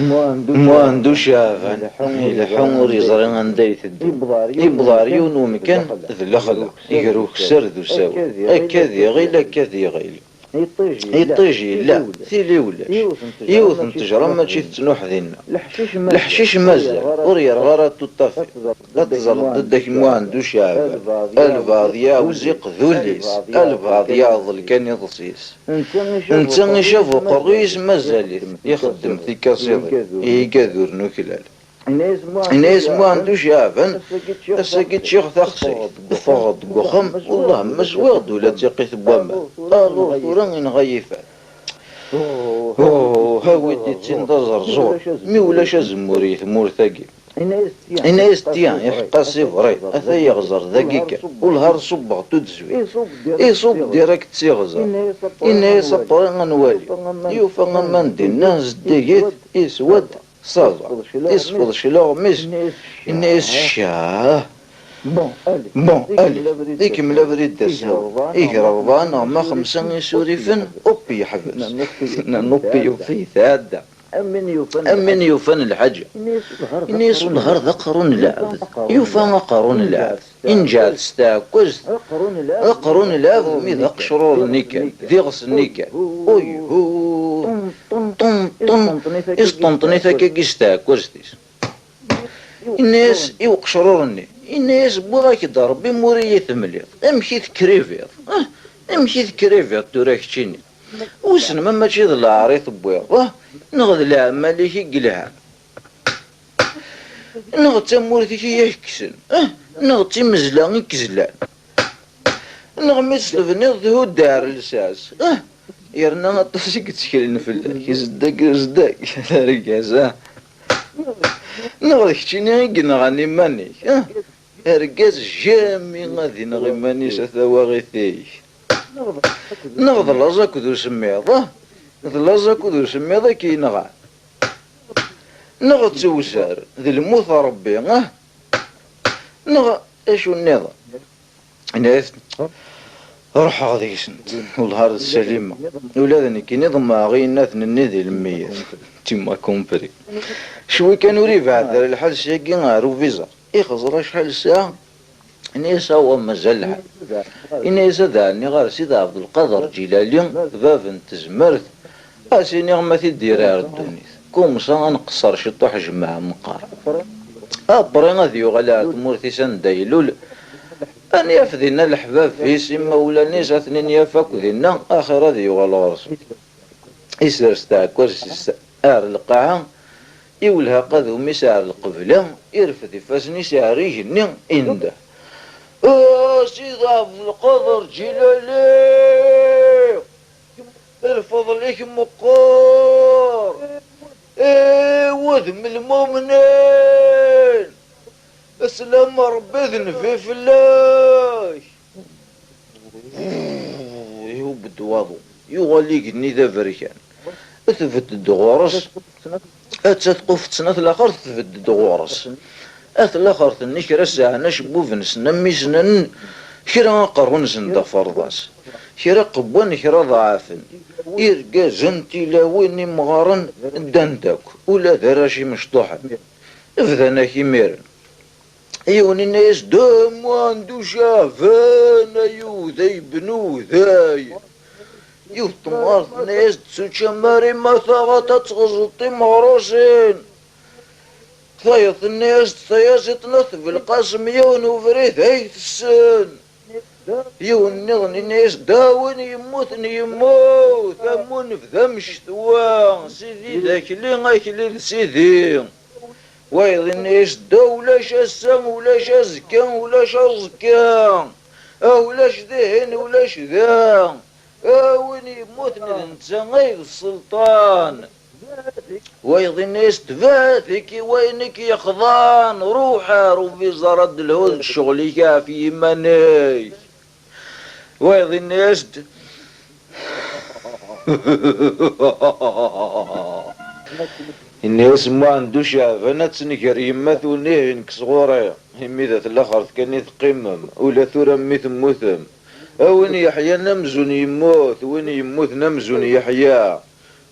ما عندوش عافان إلا حمر يزري عندي تدي يبضار يون ومكان ذلا خلا يقرو كسر ذو ساو أكاذي غيل أكاذي غيل يطيجي لا ثيلي ولاش يوث تجرى ماشي تنوح ذينا الحشيش مازال ورير غارات تطفي لا تزرد ضدك ما عندوش عافان الباضيا وزيق ذوليس الباضيا ظل كان يضصيس انت يشوفو قريس مازال يخدم في كاسيضي يقاذور نوكلال الناس ما عندوش عافان الساقيت شيخ تخصي فغض قخم والله مزوغد ولا تيقيت بواما الو ثوران نغيفان هاودي تندزر زور مي ولاش زموري ثمور ثاقي إنا يستيان يحقا سيفري أثا يغزر ذاكيكا والهار صبغ تدزوي يصب ديراكت سيغزر إنا يصبر غنوالي يوفا غماندي الناس ديت يسود صازع يصفض شلاغ مش إنا يسشاه بون ألي ديك ملا بريد داسها يقربان ما خمسة يسوريفن أوبي يحبس نوبي يوفي ثادة أمن يوفن الحاجة إن يصل الهر ذا قارون العبد يوفن قارون العبد إن جال ستاكوز قارون العبد مي ذا قشرور النيكا ذي غس النيكا أوي هو طن إسطنطني ثاكا ستاكوز ديس الناس يوقشرورني الناس بغاك ضربي مورية مليض امشي تكريفيض امشي تكريفيض توراك تشيني وسن ما ماشي ذا العريض بويض نغذ العمالي كي قلها نغذ تمورتي كي يكسن نغذ تمزلان يكزلان نغذ ميسلفني ذهو دار لساس يرنا غطاسي كتشكلين في الله يزدك رقازا نغذ كتشيني غنغاني مانيك رقاز جامي غادي نغي مانيش ثواغيثيك نغذ لازاك ذو سميض ذلازاك ذو سميض كي نغع نغذ توسار ذي الموت ربي نغذ اشو النظام ناس روح غادي سنت والهار السليمة ولادني كي نظم غينات النذي الميت تيما كومبري شوي كانوا ري بعد الحال ساكي غارو فيزا يخزر شحال الساعة إني سوا مازال الحال إني زادني غير سيدي عبد القادر جيلالي باب تزمرت أسيني غما تدير الدنيا كومسا نقصر شطوح جماعة مقار أبري غادي يغلى تمورتي سندايلول أن يفذينا الحباب في سما ولا نيس اثنين يفاك ذينا آخر هذا يغلى رسول يسير ستاكوز ار القاعة يولها قذو مسار القبلة يرفد فاسني ساريه نين عنده سيدي عبد القادر جلالي الفضل ليك مقار وذم المؤمنين السلام ربي ذنفي في الله يهو بدواضو يغليك نيدا فريكان اثبت الدغورس اتسقف تسنة الاخر تثبت الدغورس اث الاخر تنشر الساعة نشبو فنسنا ميسنا كرا قرون زندا فرضاس كرا قبوان كرا ضعافن يرقى زنتي لاويني مغارن دانداك ولا ذراشي مشطوحا افذانا كيميرن ايوني الناس دام واندو شافان ايو ذي بنو ذاي يو طمارت ناس تسوتشا ماري ما ثغطا تغزطي مغروسين ثايط الناس ثيازتنا في القاسم يون وفريث هيث السن يون نغني الناس داون يموتني يموت ثمون في ذمش ثوان سيدي ذاك اللي غايكلي سيدي ويض الناس دا ولاش السم ولاش الزكان ولاش الزكان ولاش ذهن ولاش ذا وين يموتني الانسان غير السلطان ويض الناس تفاثك وينك يخضان روحا روفي زرد الهود شغلي كافي يماني ويض الناس الناس ما عندوش عفانات سنكر يمات ونيه نكسغوري همي ذات الاخر كان يتقمم ولا ثورا ميت موثم وين يحيى نمزون يموت وين يموت نمزون يحيى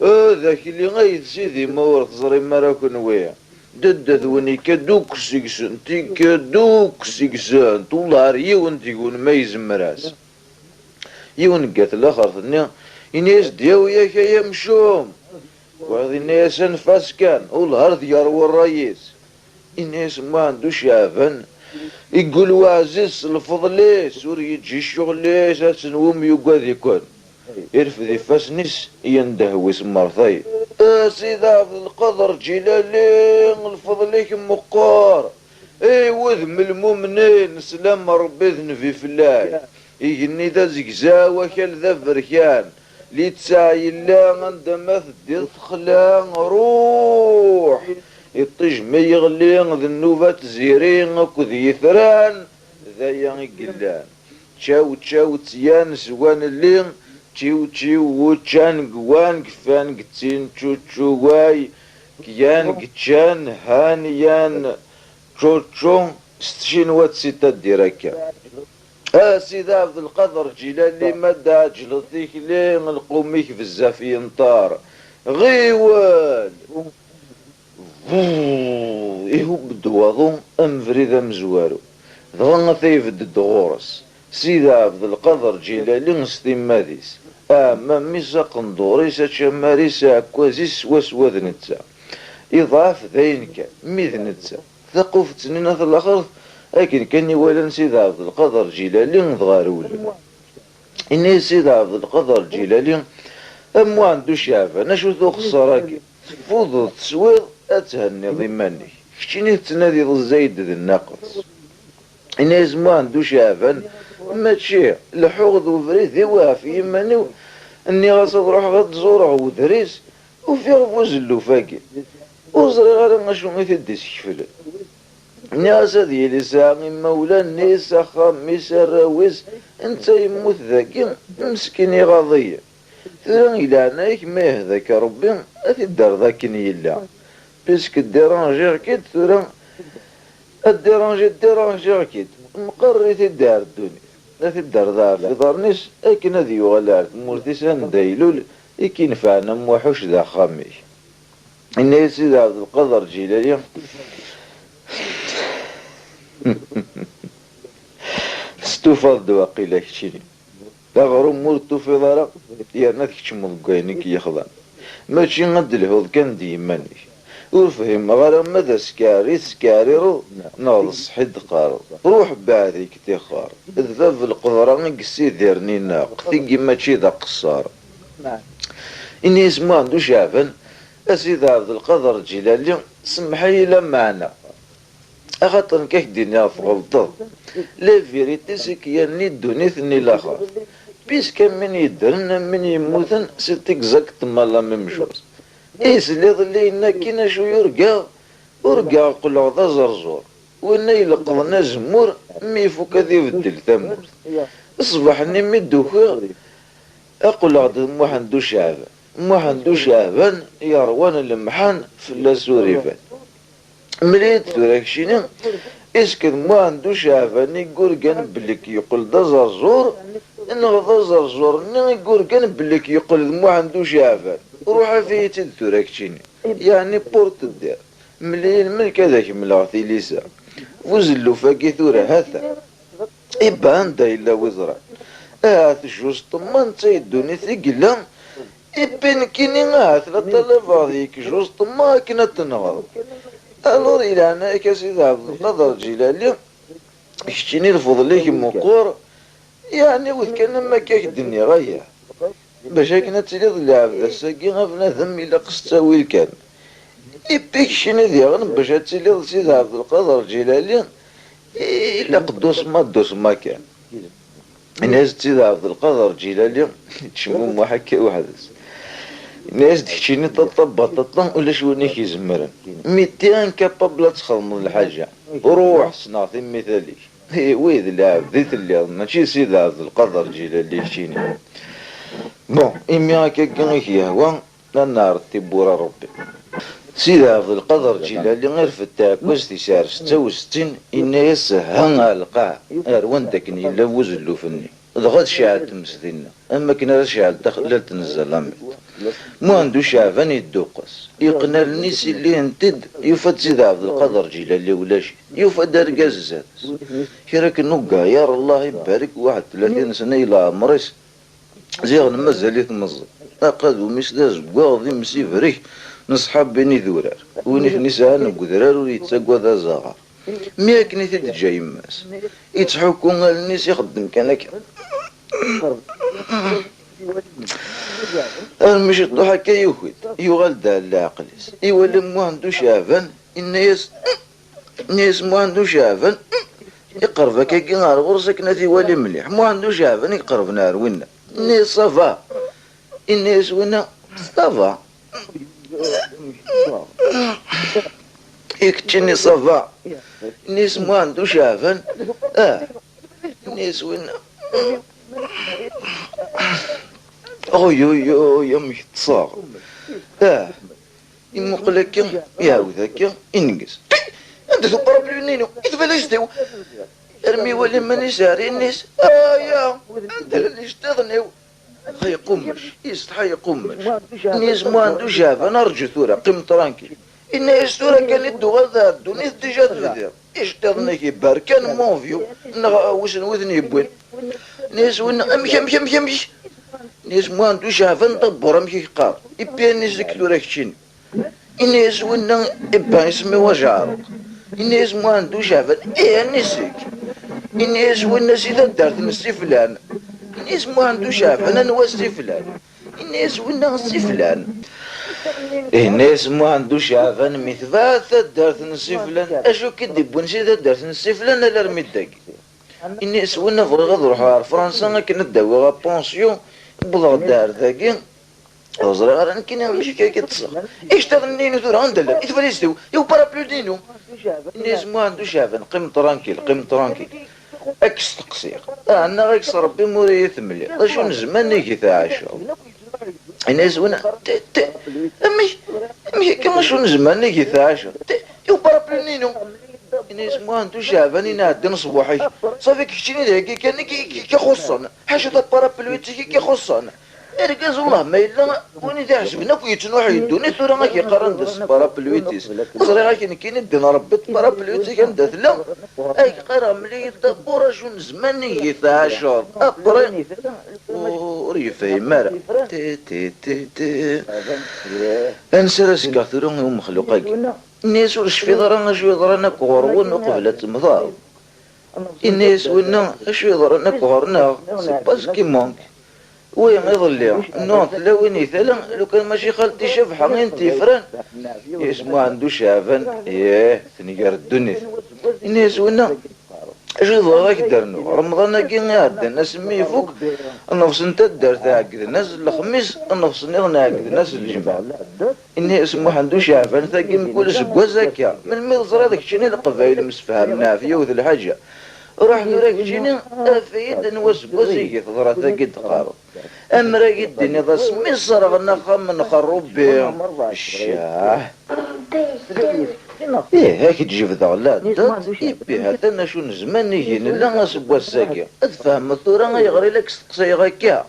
هذاك اللي غايد سيدي ما ورث زري ما راكن ويا دد ذوني كدوك سيكسن تي كدوك سيكسن طول يون تيقول ما يزمراس يون قالت الاخر ثني إنيس دياو ياك يا مشوم وهذه الناس انفاس كان والهرد يروى الرئيس الناس ما عندوش عافن يقول وعزيز الفضليس وري يجي الشغليس هاتنوم يقعد يكون يرفض فاسنس يندهوس مرثي سيد عبد القادر جلالي الفضليك مقار اي وذم المؤمنين سلام ربي ذنفي في الله يجني ذا زقزاوة كال ذا بركان لي تسعي الله عندما تدي تخلان روح يطيج ما يغلي ذنوبة زيرين اكو يثران ذا يقلان تشاو تشاو تيان سوان اللين تشيو تشيو وتشان قوان كفان قتين تشو تشو واي كيان قتشان هانيان تشو تشو ستشين وات ستة ديركا سيدي عبد القادر جيلاني مدى جلطيك لين القوميك بزاف ينطار غيوان إيهو بدوضو أم فريدة مزوارو ضغن ثيف الدغورس سيدي عبد القادر جيلاني ستيماديس أما ميسا قندوريسا تشماريسا كوازيس واسواد نتسا إضاف ذين كان ميذ نتسا ثقوف تسنينة الآخر لكن كان يولن سيدي عبد القادر جيلاني ضغارول إني سيدي عبد القادر جيلاني أمو عندو شعفة نشو ذو خساراكي فوضو تسويض أتهني ضماني كشتيني تنادي ضو الزايد ذي الناقص إني اسمو عندو شعفة ما تشيع لحوغ ذو فريد ذي وافي يمانيو اني غاصد روح غاد زوره ودريس وفي غفوزلو فاكي وزري غادا نشو مثل سكفل ناس هذه اللي ساعي مولا نيسا خامسا راويس انت يموت ذاكي مسكين غاضية ثرا إلا نايك ما يهذاك ربي اثي الدار ذاك يلا بيسك الديرانجي كيد ثرا الديرانجي كيد مقريت الدار الدنيا لا تدار ذا في ضرنيس لكن هذه يغلال مرتسان دايلول يكين فعنا موحوش ذا خامي إن يسيد عبد القادر جيلاني استفاد دواقي لك شيني تغرم مرتو في ضرق يا ناكش مضقينك يخضان ماشي غد الهوض كان ديماني وفهم غير ماذا سكاري رو ناضص حد قارو روح بعديك تخار الذاب القدران قسي ديرني ناق ثقي ماشي ذا قصار إني اسمه عندو شعفن أسيد عبد القادر الجيلاني سمحي لا معنا أخاطر كيك دينيا فغلطة لا فيريتي سكياني دونيثني لاخر بيسكا من يدرن من يموتن سيتيك زاكت مالا ممشوز إيس اللي ظلينا كينا شو ورقا قلع ذا زرزور وانا يلقضنا زمور ميفوك ذي بدل ثمور اصبح نمي الدوخة اقلع ذا موحندو شعبان يروان المحان في اللاسوريفات مليت ثراكشينا اسكن موحندو شعبان يقول كان بلك يقول ذا زرزور انه ذا زرزور يقول كان بلك يقول موحندو شعبان روح فيه تدثركشيني يعني بورت الدار مليين من كذاك ملاغتي ليسا وزلو فاكي ثورة هاثا إبا عندها إلا وزرا هاث جوز طمان تايدوني ثقلا إبا نكيني هاث لا تلفا ذيك جوز طمان كنا تنغض ألور إلا أنا كسيد عبد القادر جيلاني اشتيني الفضليك مقور يعني وذ كان ما كاك الدنيا غاية باش هكنا تليض العبد الساقي غفنا ذم إلا قستاويل كان إبيك شنو ذيغن باش تليض سيد عبد القادر الجيلاني إلا قدوس ما كان الناس سيد عبد القادر الجيلاني تشموم وحكا وحدث الناس تحشيني تطبط ولا شوني كيزمرن 200 كابابلا تخدم الحاجة روح صناعتي مثالي ويد العبد ذي تليض ماشي سيد عبد القادر الجيلاني شيني بون إمي هكا كان يهوى لنار تبورا ربي سيدي عبد القادر الجيلاني غير في التاكوز تيسار 66 إنا يسهى القاع غير وندكني لا وزلو فني ضغط شعل تمسدينا أما كنا شعل دخل تنزل أمي ما عنده شعفان يدوقس يقنى النيس اللي انتد يفد سيد عبد القادر جيلاني ولا شي يفد ارقاز زادس كراك نقا يا الله يبارك 31 سنة الى عمريس زيغن مازال يتمزق اقاد ومسداز قاضي مسيفريك نصحاب بيني ذورار ونيت نساء نقدرار ويتساقوا ذا زغار ميا كنيت تجا يماس يتحكون الناس يخدم كان هكا مش الضحى كي يوخد يغال دا العقليس يولي مو عندو شافن الناس مو عندو شافن يقرب كي نهار غرسك نتي ولي مليح مو عندو شافن يقرب نار ونا الناس صفا الناس ونا صفا يكتشني صفا الناس مو عندو شافن الناس ونا اوي يا ميتصاغ يمقلك يا وذاك ينقص انت تقرب لنينو يتبلاش دو ارمي ولي ماني ساري الناس يا انت اللي اشتغنيو خي قمش يستحي قمش الناس ما عندو شاف انا ارجو ثورة قم ترانكي الناس ثورة كان يدو غدا الدنيا تجات بذير اشتغنا كي باركان مونفيو وشن وذني يبوين ناس ونا امشي ناس ما عندو شافن دبر امشي قار يبين الناس ذكلو راكشين الناس ونا يبان يسمي وجعرق الناس ما عندو شافن نسيك الناس ونا سيدا دارت نسي فلان الناس ما عندو شافن انا وسي فلان الناس ونا نسي فلان الناس ما عندو شافن مثبات دارت نسي فلان اشو كدب ونسيدا دارت نسي فلان لا رمي الداكي الناس ونا بغا نروحو لفرنسا كنا نداوي بونسيون بلغ دار ذاكي وزرا راه كاين ماشي كيتصل ايش تغنينو ثورة عندنا يتفليستو يو بارابلو دينو الناس ما عندو شافن قم ترانكيل اكس تقصير انا غيكس ربي موريث مليح شو نزمان نيكي تعاشو الناس ونا امي كما شو نزمان نيكي تعاشو يو بارابلو دينو الناس ما عندو شافن ينعدي نصبوحي صافي كيشتيني ذاكي كان كيخصنا حاجة بارابلويتي كيخصنا اركز والله ما الا وني تعجبنا كيتنوح يدوني ثورة ما كيقارن دس بارابلويتيس صريغا كاين يدنا ربي بارابلويتي كندات لا اي قرا ملي دبورا شو زمان يتعاشر اقرا وريفاي مارا تي انسى راسك ثورة مخلوقا الناس ورش في ضرنا شوي ضرنا كورون وقبلة مضار الناس ونا شوي ضرنا كورنا سي باسكي مونك وين يظل نوت لو اني ثلا لو كان ماشي خالتي شفحه انتي فران يسمو عنده شافن ثني الدنيا الناس ونا اش ضراك درنو رمضان كي غاد الناس مي فوق النفس انت دار تاعك الناس الخميس النفس نغنى الناس الجمعه اني اسمو عنده شافن ثاقي نقول سكوا زكا من مصر هذاك شنو القبائل مسفهمنا فيه وذ الحاجه راح نراك شنو فايد نوسكو زي ضرا ثاقي تقارب اما راك الدنيا ذا سمي صار نخم نخرب بهم الشاه هاك تجيب ذا لا يبي هذا انا شو زمان يجي لا نسبوا الساكي اتفهم الثوره يغري لك تقصي غاكا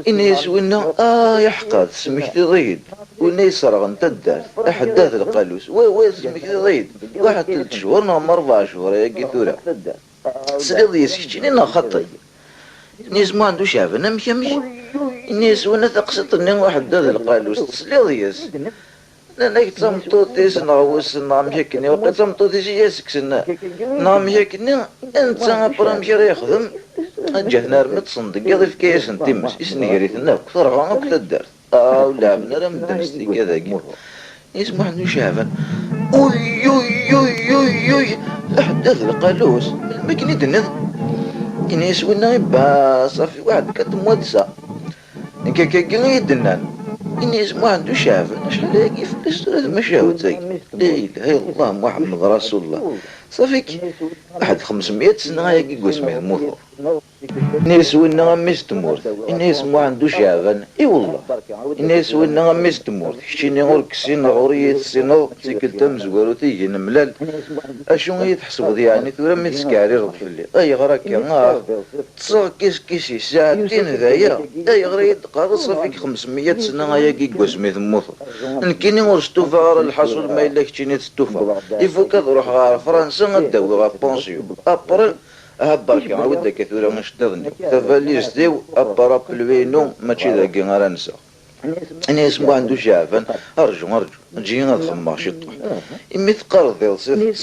اني سوينا يحقد سميك ضيد واني صرغ انت الدار احداث القالوس وي سميك ضيد واحد 3 شهور نعم 4 شهور يا ثوره سليض يسكتيني انا خطي الناس ما عندو شعب انا مشي الناس وانا تقصدني واحد هذا القالوس تسليض ياس انا تصمتوتيس نغوس نامشكني وقت تصمتوتيس ياسكسنا نامشكني انت برا مشي راه يخدم جاه نار متصندق يضيف كيس نتمس اسني قريتنا كثر غا كثر دار ولعبنا راه مدرستي كذا يسمع عنده شعب اوي احداث القالوس المكني دنيا الناس ونا يبا صافي واحد كتمودسا كاين يدنان الناس ما عنده شعب شحال هاكي فلست هذا مشاوت زي لا اله الا الله محمد رسول الله صافي واحد 500 سنه هاكي قسمه موثور الناس وين غمس تمورت الناس ما عنده شعبان اي والله الناس وين غمس تمورت شتيني غورك سين غورية سين تيكلتا مزوارو تيجي نملال اشو يتحسب يعني ثورة متسكاري رد في الليل اي غراك يا تصغ كيس ساعتين ذايا اي غريد قارص فيك 500 سنة يا كي قوسمي ثموث نكيني غرستوفا غار الحصول ما إلا كتيني تستوفا يفوك روح غار فرنسا غداوي غا بونسيو ابرل هبارك عاود كثيرا نشتغلني تفاليز ديو ابرا بلوينو ماشي ذاكي غير نسى الناس ما عنده شعفان ارجو نجي نضخم شطح امي تقرض يلصي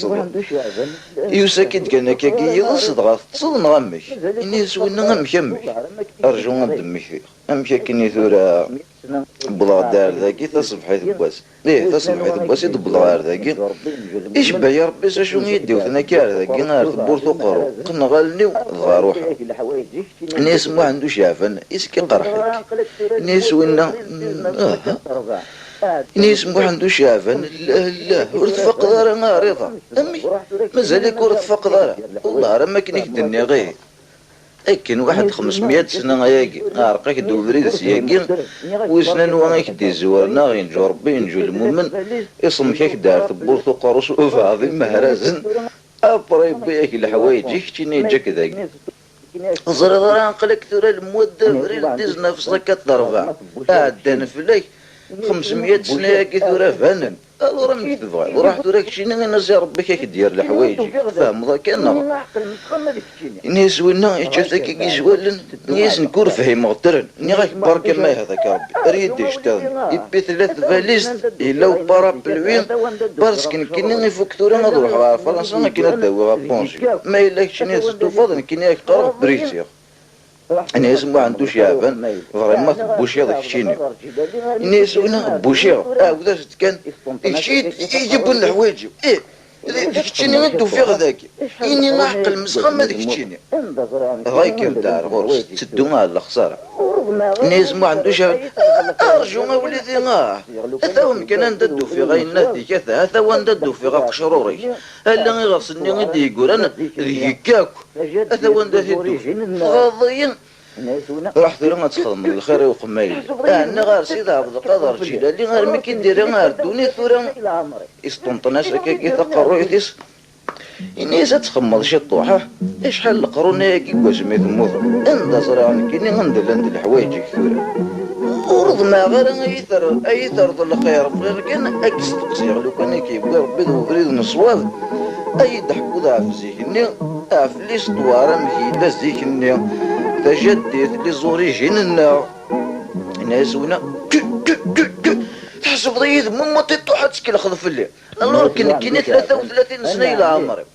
يوساكيد كان كاكي يلصد غاتصل نغمك الناس وين نغمك امك ارجو ندمك امك كني ثورا بلا دار ذاكي تصبح حيث بواس ليه تصبح حيث بواس يدبل غار ذاكي ايش با يا ربي شنو يديو ثنا كار ذاكي غار بورتو قرو قلنا غالنيو غاروحا الناس ما عنده شعفان اسكي قرحك الناس وين الناس ما عنده شعفان لا ورتفق دار رضا امي مازالك ورتفق دار والله راه ما كنيك الدنيا غير لكن واحد 500 سنة غياكي عرقك دوبريد سياكي وسنان وانا كدي زوارنا غينجو ربي ينجو المؤمن يصم كاك دار بورتو قروس وفاضي مهرازن ابري بياك الحوايج كتيني جاك ذاك زرا نقلك ثورة المودة بريد ديزنا في صكات ضربة عدان فلاك 500 سنة ياكي ثورة فانن هذا راه مكتب وراح تراك شيني الناس يا ربي كيك دير الحوايج فاهم ذاك انا الناس وينا يشوفك كي جوالن ناس نكون فهم غترن ني غاك بارك ما هذاك ربي ريد يشتغل يبي 3 فاليز الا بارا بلوين باسكو كاين يفوك ثورة نروح على فرنسا ما كاين داو بونجي ما الاكش ناس تفضل كاين قرب بريسيا الناس ما عندوش يابان فريمون بوشي هذاك الشيني الناس وين بوشي وذا كان يجيبوا لنا حوايج ذاك الشيني ندو في غذاك اني نعقل مسخم هذاك الشيني غاي كان دار غورس تسدونا على الخساره الناس ما عندوش ارجو ما وليدي هذا هو كان ندو في غاي نادي كذا هذا هو ندو في غاك شروري هلا غيغسلني غيدي يقول انا ذيكاك هذا هو ندو غاضيين راح ثورة تخدم الخير وقمايل انا غير سيدي عبد القادر جيلاني غير ما كيدير غير دوني ثورة يسطنطناش كي تقرو يديس الناس تخمض شي طوحه شحال القرون كي كواسمي ثموث انت صراحه كيني غندل الحوايج كثيره ورض ما غير ايثر الخير غير كان اكس تقصير لو كان كيبغي ربي بريد نصواب اي ضحكو ضاع في زيكني في ليستوار مكيدا زيكني تجدد لزوريجين الناس ونا تحسب ضيد ماما تيطو حتسكي خذف الليل الله كاين 33 سنه الى عمري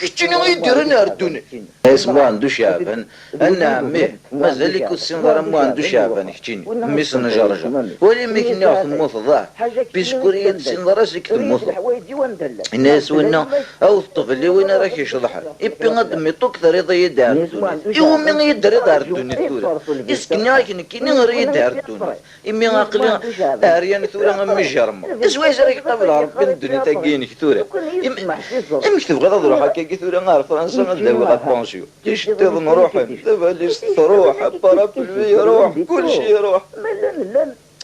كشتيني غيدير انا ردوني الناس ما عندوش يعبان انا عمي مازال يكون السنظره ما عندوش يعبان كشتيني مي سنه جرجه ولي ما كاين ياخذ موث ضاع بيسكوريه السنظره سيك موث الناس ونا او الطفل اللي وين راه كيشضح يبي غدمي كثر يضيع دار يوم من يدير دار الدنيا ثورة يسكني كاين غير يدير الدنيا يمي عقلي اريان ثورة مجرمه اسوايش راك قبل ربي الدنيا تاكيني كثورة امك تبغى تروح هكا كثورة غير فرنسا غداوي غا بونسيو يشتغل نروح دابا اللي تروح بارابلوي يروح كلشي يروح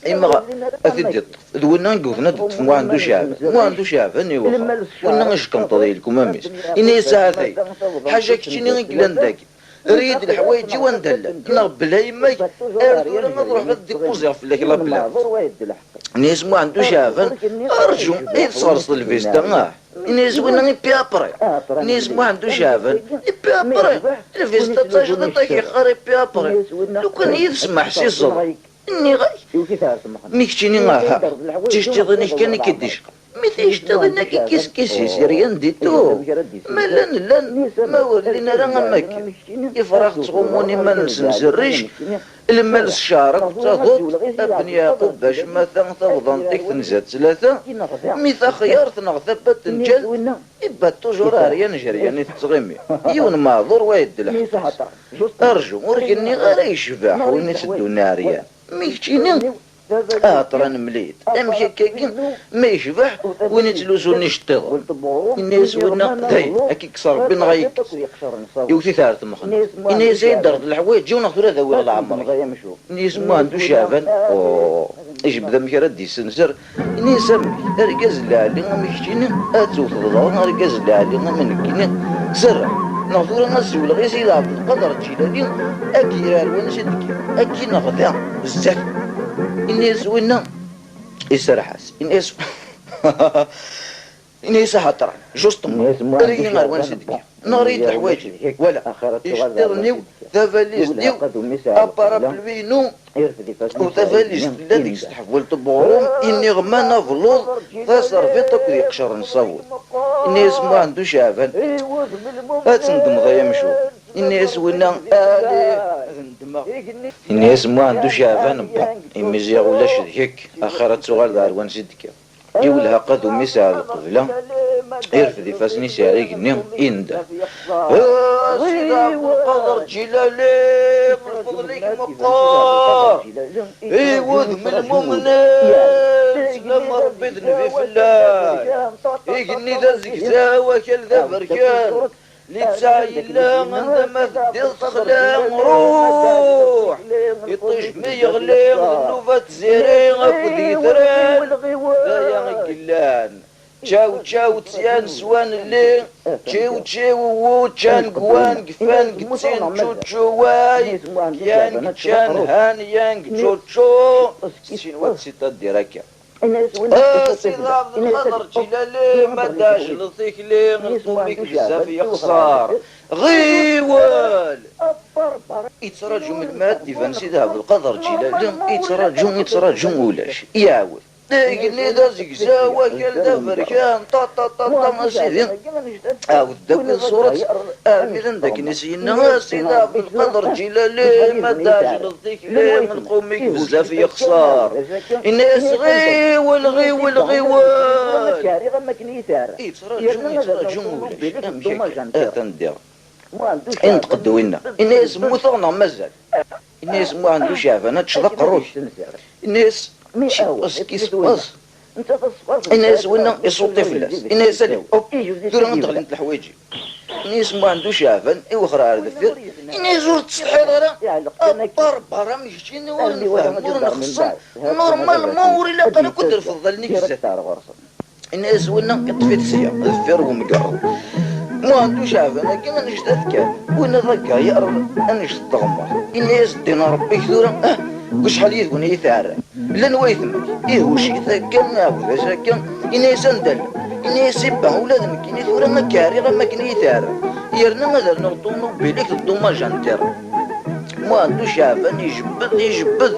إما أثدي دونا نقولنا دت ما عندوش شعب ما عندوش شعب أني وخا وإنا نشكم طريقكم أميس إني ساعتين حاجة كتيني غيكلان داك ريد الحوايج وندل نقبل يماي أردونا نروح ديبوزي في لك لابلا ناس ما عندوش شعب أرجو يتصرص الفيستا ناس وين يبي أبري ناس ما عندوش شعب يبي أبري الفيستا تاجد طاكي خاري يبي أبري لو كان يسمح سيصل إني غاي ميكتيني غاها تشتغلني كان كديش متى يشتغلنا كيس يسيريان ديتو لن ما ولينا راه ماك يفرح تصوموني ما نسنسريش المال الشارك تاخذ ابن يعقوب باش ما تفضل ديك تنزات 3 ميثا خيار تنغث بات تنجل يبات توجور ريان جريان تتغمي يون معذور وايد الحق ارجو وركني غير يشبح وين يسدونا ريان ميكتيني طران مليت امشي كاين ما يشبح وين يتلوزوني الشطيض الناس ونا داي هكي كسر بين غايك يوتي ثالث مخنا الناس يدر الحوايج جونا خذ هذا ولا العمر الناس ما عنده شافن يجيب ذا مكرا دي سنسر الناس ركز لالي مشينا اتوث الله ركز لالي من كينا سر ناظور الناس ولا غير سيد عبد القادر الجيلاني اكي وين سيدك اكي ناخذها بزاف الناس وين يسرحس الناس الناس حاطر جوستوم ريني نهار وين سيدك نريد الحوايج ولا يشترنيو تفاليز ديو ابارابلوينو وتفاليز الذي يستحول طبورهم اني غما نفلوض تصرفيتك يقشر نصوت الناس ما عنده شافن اتندم ضيا مشو الناس ونا الناس ما عنده شافن يمزيغ ولا شديك اخرت صغار دار وين سيدك يولها قد ومسا القبلة يرفدي فاسني ساريك نيم إندا سيدي عبد القادر جلالي من فضلك مقار وذم المؤمنات لما ربيتنا في فلاح يقني ذا زكتا وكل ذا بركان لتسعي الله انت ما تدي الخلام روح يطيش مي يغلي النوفة زيرين اكدي ثران لا يا قلان تشاو تشاو تسيان سوان اللي تشاو تشاو وو تشان قوان قفان قتين تشو تشو واي كيان كتشان هان يان تشو تشو سين وات سيتا ديراكا سيد عبد القادر جلالي ما داش لطيك لي نطوبك بزاف يخسر غيوال يتراجم من المادي فان سيد عبد القادر جلالي يتراجم ولاش يعاود قلني دا زكزا وكل دا فركان طا طا طا طا سيدي عاود داك صورة اميرا داك نسينا سيد عبد القادر جلالي ما داش لطيك لي من قومك بزاف يخسر الناس غيول غيول غيول يتراجم ولاش امشي تندير انتقدونا الناس موثقنا مازال الناس ما عنده شافنا تشرق روح الناس كيس باص الناس وين يصوتي فلاس الناس اللي دور ندخل انت الحوايجي الناس ما عنده شافن اخرى على الدفير الناس زور تستحيل راه برا مشيتيني ونفهم ونخصم نورمال مور الا انا كنت نفضلني بزاف الناس وين يطفي السيا الدفير ومقرب ما عنده شافن كيما نجد كان وين ذكا يقرب انا نغمر الناس دينا ربي كثورا وشحال يكون يثار لا نوايثمك وشي ثاكن ولا شاكن إني سندل إني سبا ولاد كيني ثورا ما كاري غير ما كيني يثار يرنا ماذا نغطونو بيليك الضوما جانتير ما عندو شعبان يجبد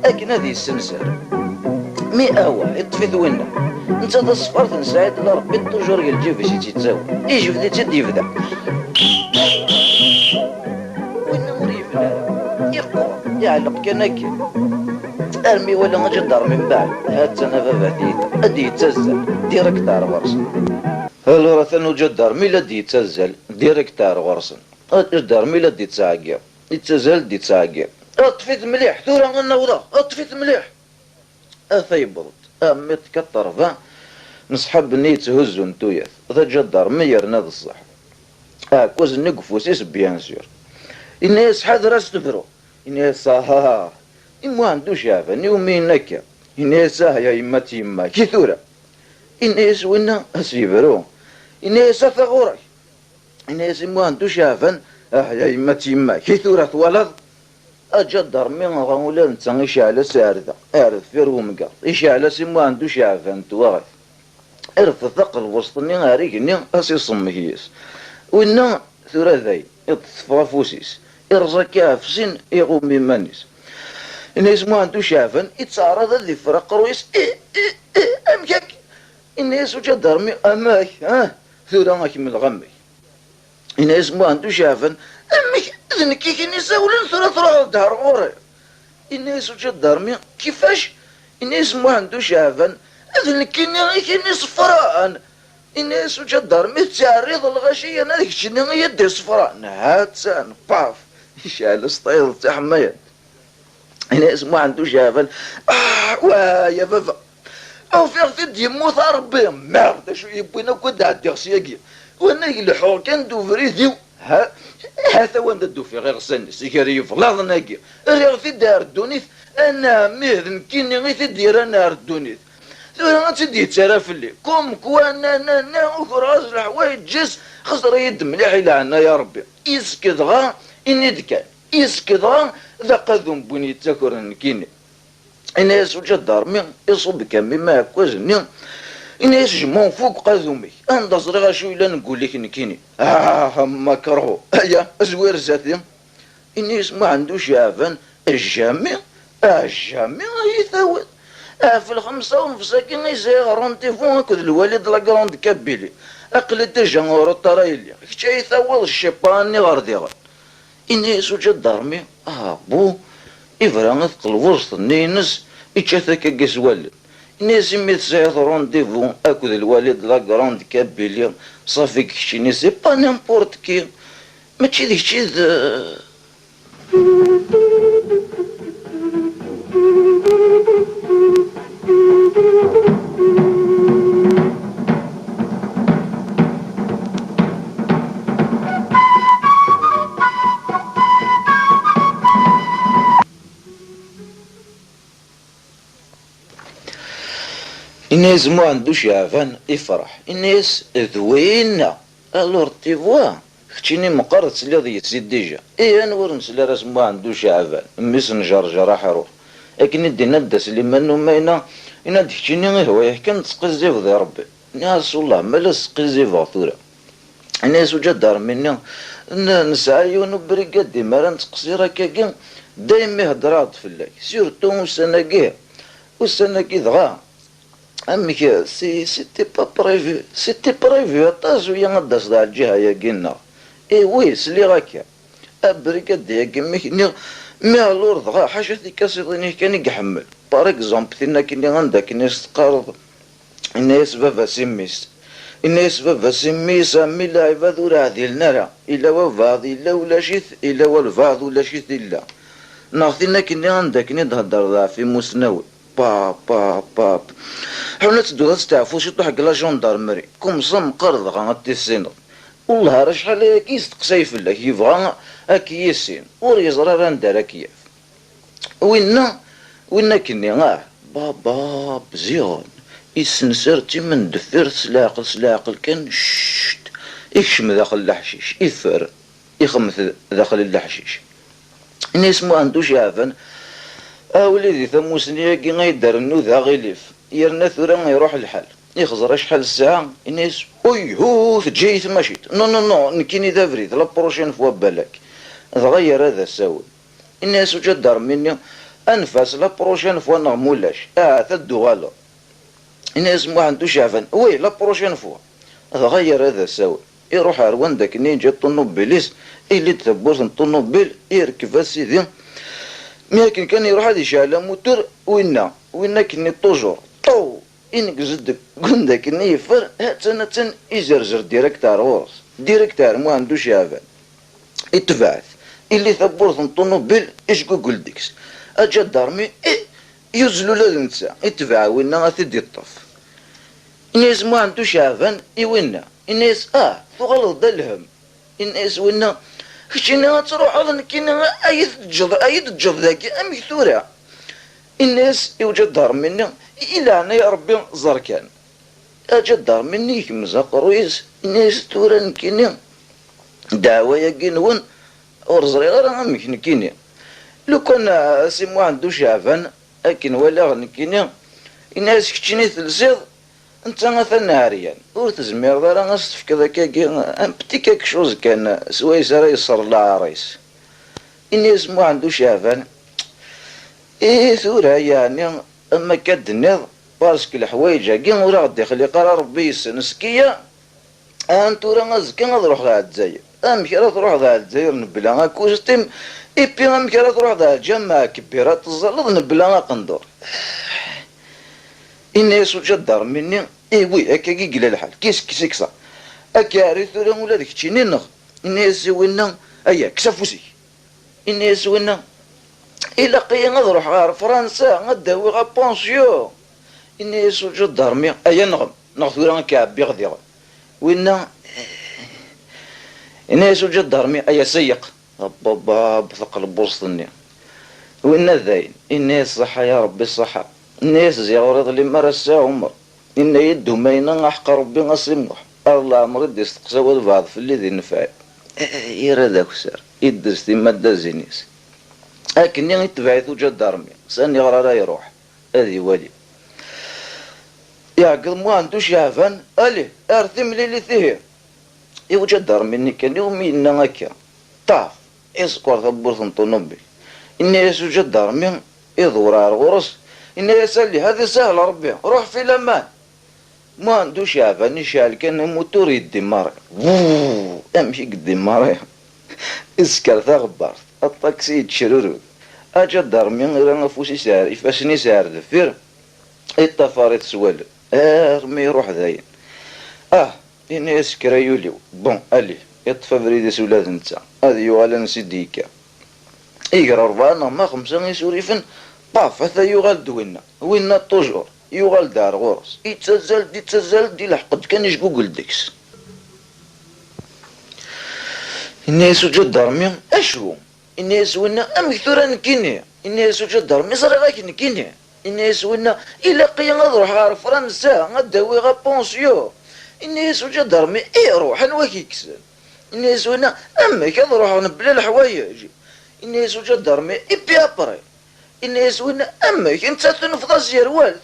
لكن هذه السمسار مي هو يطفي ذوينا انت ذا صفرت نساعد لربي توجور يلجي فاش يتساوي يجبد تد يفدا يقوى يعلق كناكي ارمي ولا نجدر من بعد هات انا باباتي ادي يتزل ديريكتار غرسن هل رثنو جدر ميلا دي يتزل ديريكتار غرسن جدر ميلا دي تساقيا يتزل دي تساقيا اطفيت مليح ثورا غنوضا اطفيت مليح اثيبضت امي تكتر فا نصحب نيت هزو نتوياث ذا جدر مير ناض الصح كوز نقفوس اس بيان سور الناس حذر استفرو الناس ها إما عنده شافني ومينك الناس يا يما كثورة الناس وين أسيبرو الناس ثغورك الناس إما عنده شافن يا يما كثورة ولد أجدر من غولا نتنغيش على ساردة أعرف في رومقا إيش على سما عنده شافن توارث أعرف ثقل وسطني غاريقني أسي صمهيس وإنا ثورة ذي يتصفى فوسيس إرزاكا في سن يقوم بمانيس الناس ما عنده شافن يتصارض ذي فرق رويس أمكاك الناس وجا درمي أماك ثورا ماك من الغمي الناس ما عنده شافن أمك ذنكي كي نساولن ثورا دهر غوري الناس وجا درمي كيفاش الناس ما عنده شافن ذنكي كي صفراء الناس وجا درمي تعريض الغشية هذيك شنو يدي صفراء نهات باف يشعل سطيل تاع حمايات الناس ما عندوش هبل. يا بابا او فيغ يموت ربي مرض شو يبوينا كنت عندي غسياكي وانا يلحو كان دو فريديو هذا وانا دو في غير سن سيكاري فلاض ناكي ريغ في دار الدونيث انا مهد كيني غي تدير انا الدونيث ثورة غتدي تسرف لي كوم كوانا انا وكراز الحوايج جس خسر يد مليح الى عنا يا ربي يسكت غا اني دكان يسكت غا ذا قذم بني تاكر نكيني انا يسوج الدار مي يصب كامي ما كوزني انا يسجمون فوق قذومي انا صغير شو الا نقول لك نكيني ما كرهو يا زوير زاتي اني ما عندوش عافان الجامي الجامي يثاوت في الخمسة ونفسكين يسير رونديفو هكذا الوالد لاكروند كابيلي اقلت جانغور الطرايلي كتا يثاوت الشيباني غارديغان اني يسوج الدار مي بو إفرا ثقل وسط النينس إتشاثك كيس والد ناس مي تسعيط رونديفو أكد الوالد لاكروند كابيلي صافي كشيني سي با نيمبورت كي ماشي ديك الشي الناس ما عندوش عفان يفرح الناس ذوينا الور تيفوا ختيني مقرت اللي يتزيد ديجا انا ورنس لا راس ما عندوش عفان ميس نجرجر حروف لكن دينا داس اللي منو ماينا انا ديكتيني غير هو كان تسقزيف ذا ربي ناس والله ما لا تسقزيف ثورة الناس وجا دار مني نسعيون بريقاد ديما راه نتقصيرا كاكين دايما يهضرات في الله سيرتو السنه كي دغا أمك سيتي با بريفي طازو يا غداس دا الجهة يا قلنا وي سلي غاكا أبريكاد يا قميك مي الور دغا حاجة كاسيطيني كان يحمل بار اكزومبل تينا كيني غندك ناس تقارض الناس بابا سميس الناس بابا سميس أمي لا عباد ولا هذي النار إلا وفاض إلا ولا شيث إلا والفاض ولا شيث إلا ناخذينا كيني غندك نتهدر في مسنوي باب حنا تدو تستعفو شي طوح كلا جوندارمري كومصا مقرض غا تيسينض والله راه شحال كيس تقساي فلاك يبغى هاكي يسين ور يزرى راه ندار كياف وينا كني بابا بزيون يسنسرتي من دفر سلاقل كان شت يكشم داخل الحشيش يفر يخمث داخل الحشيش الناس ما عندوش عافان وليدي ثموسني كي غيدار النوذا غيليف يرنا ثورا يروح الحال يخزر شحال الساعة الناس هو جايت ماشيت نو نكيني ذا فريد لا بروشين فوا بالك تغير هذا الساوي الناس وجا دار مني انفاس لا بروشين فوا نغمولاش تدو غالا الناس ما عندوش عفن وي لا بروشين فوا تغير هذا الساوي يروح عروان داك نينجا طونوبيليس اللي تثبوت الطونوبيل يركب سيدي لكن كان يروح هذا يشعل موتور وينا كني طوجور طو انك زدك قلنا كني يفر هاتنا يزرزر ديريكتار غورس ديريكتار ما عندوش عفان يتبعث اللي ثبورت الطونوبيل اش قول ديكس اجا دارمي يزلو لازم نسا يتبع وينا غاتدي الطف الناس ما عندوش عفان وينا الناس فغلط دا الهم الناس وينا كشينا تروح اظن كينا ايد الجض ذاك امي ثورة الناس يوجد دار مني الى انا يا ربي زركان اجا دار مني كمزاق رويز الناس ثورة نكيني دعوة يقينون ورزري غير امي نكيني لو كان سي ما عندوش عفان لكن ولا نكيني الناس كتشيني ثلثيض انت مثلا عريان ور تزمير راه غنصف كذا كاكي ان بتي كاك شوز كان سويس راه يصر لا عريس الناس ما عندوش عفان ثورة يعني اما كدنيض باسكو الحوايج كي وراه غادي يخلي قرار ربي يسنسكيه انتو راه غازكي غنروح لها الجزائر امك راه تروح لها الجزائر نبلا غاكوستيم ايبي امك راه تروح لها جامعة كبيرة تزلط نبلا غاقندور الناس وجا دار مني وي هكا كي قلا الحال كيس كسا هكا عرفت ولا ديك تشيني نغ الناس وينا كسا فوسي الناس وينا إلا قي نروح غير فرنسا غداوي غا بونسيو إني يسوج الدرمي أيا نغثورا كعبي غديغ وإنا إني يسوج الدرمي أيا سيق بابا بثقل بوسطني وإنا ذاين إني الصحة يا ربي الصحة الناس زيارة اللي مرسا عمر إن يدو ماينا أحق ربي غصيموح الله عمري يستقساو البعض في اللي ذي نفعل يرى ذاك سار يدرس دي مادة زينيس لكني يتبعثو جا دارمي ساني غرا لا يروح هذه ولي يعقل مو عندوش يعفن ألي أرثم لي ثهير يوجد دارمي إني كان يومي إنا هكا طاف إسكور ثبور ثنطونوبي إني يسوجد دارمي يدور على الغرس إني يسأل لي هذا سهل ربي روح في الأمان ما عندوش يعفن يشعل كان موتور يدمار أمشي قدمار إسكر ثغبرت الطاكسي يتشررو أجا دارمي غير نفوسي سعر يفاسني سعر دفير التفاريط سوال رمي يروح ذاين إني يسكر يوليو بون ألي يطفى بريدس ولاد نتا هذا يغال نسيديكا يقرا 4 ما 5 يسوريفن طاف هذا يغال دوينا وينا توجور يغال دار غورس يتزال دي لحقد كان يشقوقل ديكس إني يسوجد دارمي أشو إني يسوينا أم كثورا نكيني إني يسوجد دارمي صار غاك نكيني إني يسوينا إلا قيا نروح غار فرنسا غداوي غا بونسيو إني يسوجد دارمي روح نواكي كسل إني يسوينا أما كنروح نبلا الحوايج إني يسوجد دارمي إبي أبري إني يسوينا أما كنت تنفض زيروال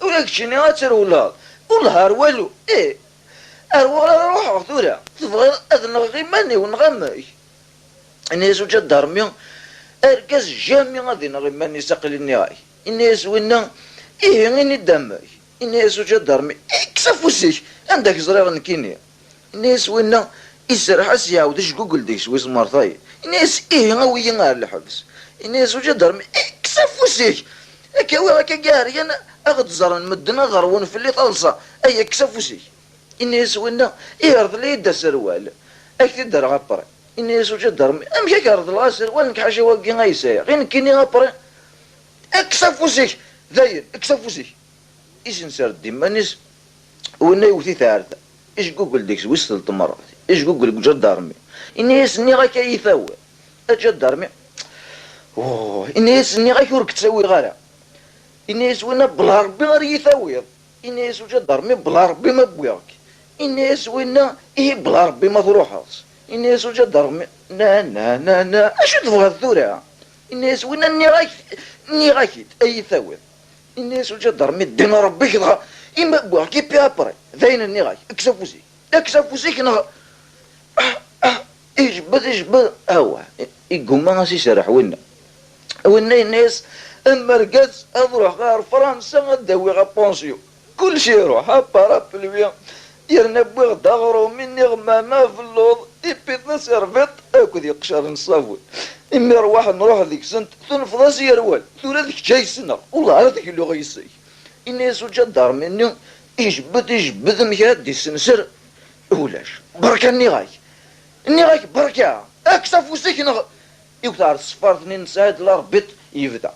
وراك تشيني غاترولاد والهار والو أروح روح ثورة تبغي أذنغي ماني ونغمي إني يسوجد دارمي أركز جامي غادي نغي ماني ساقل النهاي إني يسوينا غيني دمي إني يسوجد دارمي كسفوسيك عندك زريغ نكيني إني يسوينا يسرح يعاود شقوقل ديك سويس مرثاي إني غاوي غار الحبس إني يسوجد دارمي كسفوسيك هكا كاري أنا أخذ زرن مدنا غرون في اللي طلصة أي كسفوسيك إني يسوينا يرض لي يدا سروال أكيد دار غابري إني يسوجد دارمي أمشي كارض لها سروال نك حاجة واقي غايسايا غير نكيني غابري أكسفوسيك ذاين أكسفوسيك إيش نسار ديمانيس وإني يوثي ثالثة إيش جوجل ديكس وصلت مرة إيش جوجل جد دارمي إني يسني غاك يثاوي أجد دارمي إني يسني غاك ورك تسوي غالا إني يسوينا بلا ربي غير يثاوي إني يسوجد دارمي بلا ربي ما بوياك إني يسوينا بلا ربي ما تروحش إني يسوجد دارمي نا أشو تبغى الثورة إني يسوينا ني غاك أي ثاوي إني يسوجد دارمي الدين ربي كذا إما بوياك كيبي أبري ذاين النغاي اكسفوسيك نغ يجبد يقوم ما غاسي يسرح وينا الناس اما رقاس اروح غير فرنسا غداوي غا بونسيو كل شي يروح هابا بالبيان يرنا بوغ دغرو مني غمامة في اللوض يبيتنا سيرفيط اكد يقشر نصافوي اما رواح نروح ذيك سنت تنفضا سيروال ثورا ذيك جاي سنة والله هذاك اللي غيسي الناس وجا دار مني يجبد مكاد يسنسر ولاش بركة النغايك بركة اكسف وسيك يوتار الصفار ثنين ساعد لا ربيت يبدا